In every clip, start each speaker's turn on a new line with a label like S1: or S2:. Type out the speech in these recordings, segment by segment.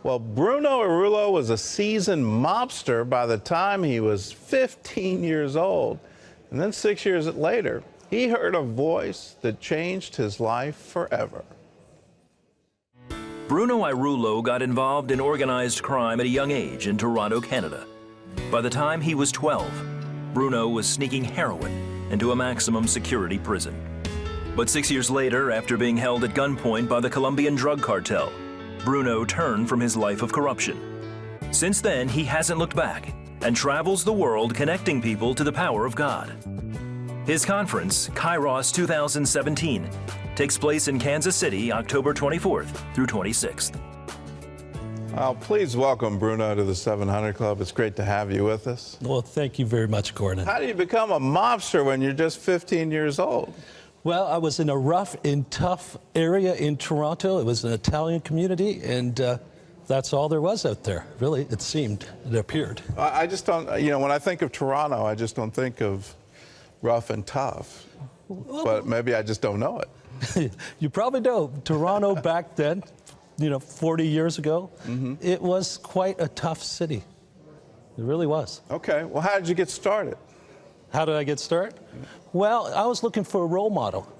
S1: Well, Bruno Lerullo was a seasoned mobster by the time he was 15 years old. And then 6 years later, he heard a voice that changed his life forever.
S2: Bruno Lerullo got involved in organized crime at a young age in Toronto, Canada. By the time he was 12, Bruno was sneaking heroin into a maximum security prison. But 6 years later, after being held at gunpoint by the Colombian drug cartel, Bruno turned from his life of corruption. Since then, he hasn't looked back and travels the world connecting people to the power of God. His conference, Kairos 2017, takes place in Kansas City, October 24th through 26th.
S1: Please welcome Bruno to the 700 Club. It's great to have you with us.
S3: Well, thank you very much, Gordon.
S1: How do you become a mobster when you're just 15 years old?
S3: Well, I was in a rough and tough area in Toronto. It was an Italian community, and that's all there was out there, really, it seemed. It appeared.
S1: I just don't, when I think of Toronto, I just don't think of rough and tough. But maybe I just don't know it.
S3: You probably don't. Toronto back then, 40 years ago, it was quite a tough city. It really was.
S1: Okay. Well, how did you get started?
S3: How did I get started? Well, I was looking for a role model.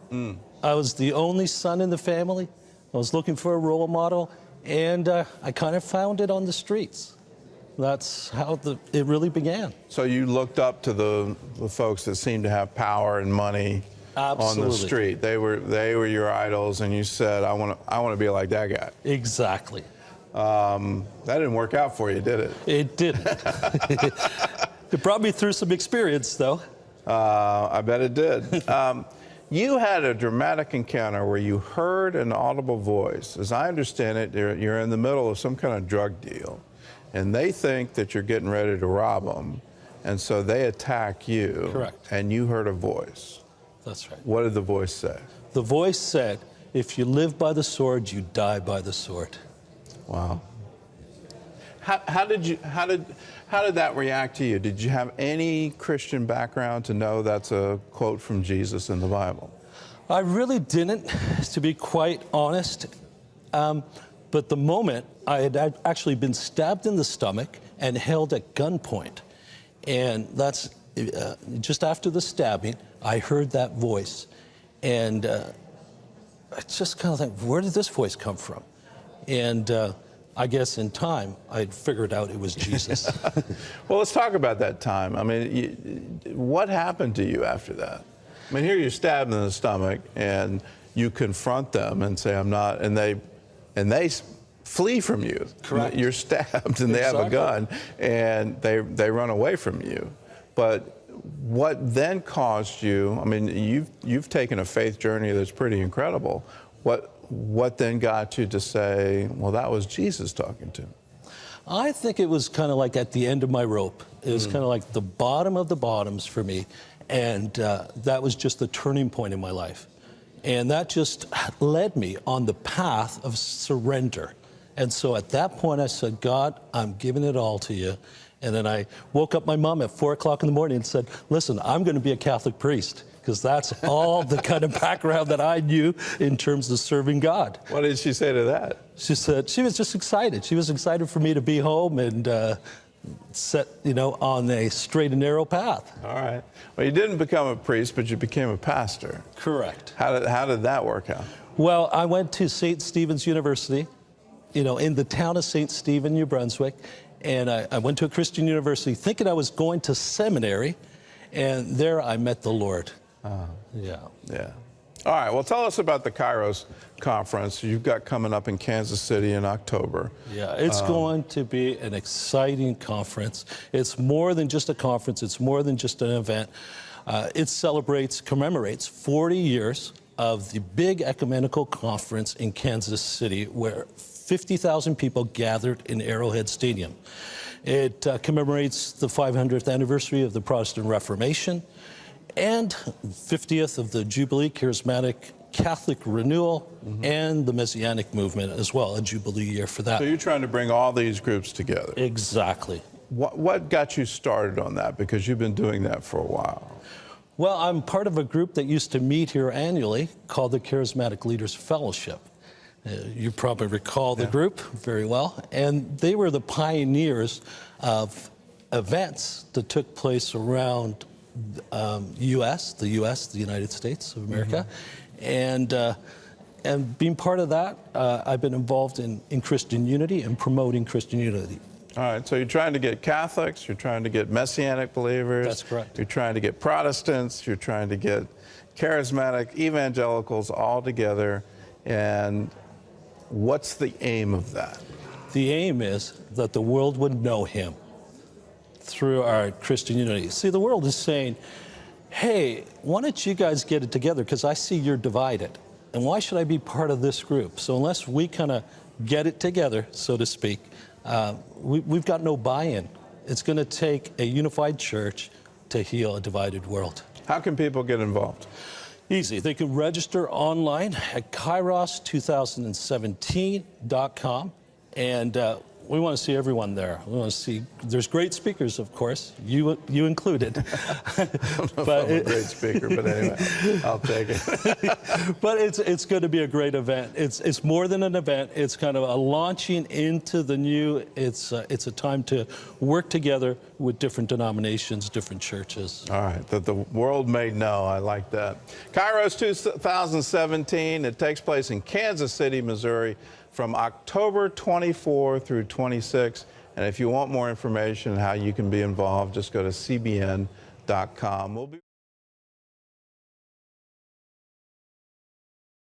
S3: I was the only son in the family. I was looking for a role model, and I kind of found it on the streets. That's how it really began.
S1: So you looked up to the folks that seemed to have power and money.
S3: Absolutely.
S1: On the street. They were your idols, and you said, I want to be like that guy.
S3: Exactly.
S1: That didn't work out for you, did it?
S3: It didn't. It brought me through some experience, though.
S1: I bet it did. You had a dramatic encounter where you heard an audible voice. As I understand it, you're in the middle of some kind of drug deal, and they think that you're getting ready to rob them, and so they attack you.
S3: Correct.
S1: And you heard a voice.
S3: That's right.
S1: What did the voice say?
S3: The voice said, if you live by the sword, you die by the sword.
S1: Wow. How did that react to you? Did you have any Christian background to know that's a quote from Jesus in the Bible?
S3: I really didn't, to be quite honest. But the moment I had actually been stabbed in the stomach and held at gunpoint, and that's just after the stabbing, I heard that voice, and I just kind of think, where did this voice come from? And I guess in time, I figured out it was Jesus.
S1: Well, let's talk about that time. I mean, what happened to you after that? I mean, here you're stabbed in the stomach, and you confront them and say, I'm not, and they flee from you.
S3: Correct.
S1: You're stabbed, and they have a gun, and they run away from you. But what then caused you, I mean, you've taken a faith journey that's pretty incredible. What then got you to say, well, that was Jesus talking to me?
S3: I think it was kind of like at the end of my rope. It was kind of like the bottom of the bottoms for me. And that was just the turning point in my life. And that just led me on the path of surrender. And so at that point, I said, God, I'm giving it all to you. And then I woke up my mom at 4 o'clock in the morning and said, listen, I'm going to be a Catholic priest, because that's all the kind of background that I knew in terms of serving God.
S1: What did she say to that?
S3: She said she was just excited. She was excited for me to be home and set, on a straight and narrow path.
S1: All right. Well, you didn't become a priest, but you became a pastor.
S3: Correct.
S1: How did that work out?
S3: Well, I went to St. Stephen's University, in the town of St. Stephen, New Brunswick. And I went to a Christian university thinking I was going to seminary, and there I met the Lord. Yeah.
S1: All right, well, tell us about the Kairos Conference you've got coming up in Kansas City in October.
S3: Yeah, it's going to be an exciting conference. It's more than just a conference. It's more than just an event. It commemorates 40 years of the big ecumenical conference in Kansas City, where 50,000 people gathered in Arrowhead Stadium. It commemorates the 500th anniversary of the Protestant Reformation and 50th of the Jubilee Charismatic Catholic Renewal and the Messianic movement as well, a Jubilee year for that.
S1: So you're trying to bring all these groups together.
S3: Exactly.
S1: What got you started on that? Because you've been doing that for a while.
S3: Well, I'm part of a group that used to meet here annually called the Charismatic Leaders Fellowship. You probably recall the group very well. And they were the pioneers of events that took place around the United States of America. And being part of that, I've been involved in Christian unity and promoting Christian unity.
S1: All right, so you're trying to get Catholics, you're trying to get Messianic believers.
S3: That's correct.
S1: You're trying to get Protestants, you're trying to get Charismatic, evangelicals all together. And what's the aim of that?
S3: The aim is that the world would know him through our Christian unity. See, the world is saying, hey, why don't you guys get it together? Because I see you're divided. And why should I be part of this group? So unless we kind of get it together, so to speak, we've got no buy-in. It's going to take a unified church to heal a divided world.
S1: How can people get involved?
S3: Easy. They can register online at Kairos2017.com. And we want to see everyone there. We want to see, there's great speakers, of course, you included.
S1: I don't know if I'm a great speaker, but anyway, I'll take it.
S3: But it's going to be a great event. It's more than an event. It's kind of a launching into the new. It's a time to work together with different denominations, different churches.
S1: All right, that the world may know. I like that. Kairos 2017, it takes place in Kansas City, Missouri, from October 24 through 26. And if you want more information on how you can be involved, just go to cbn.com.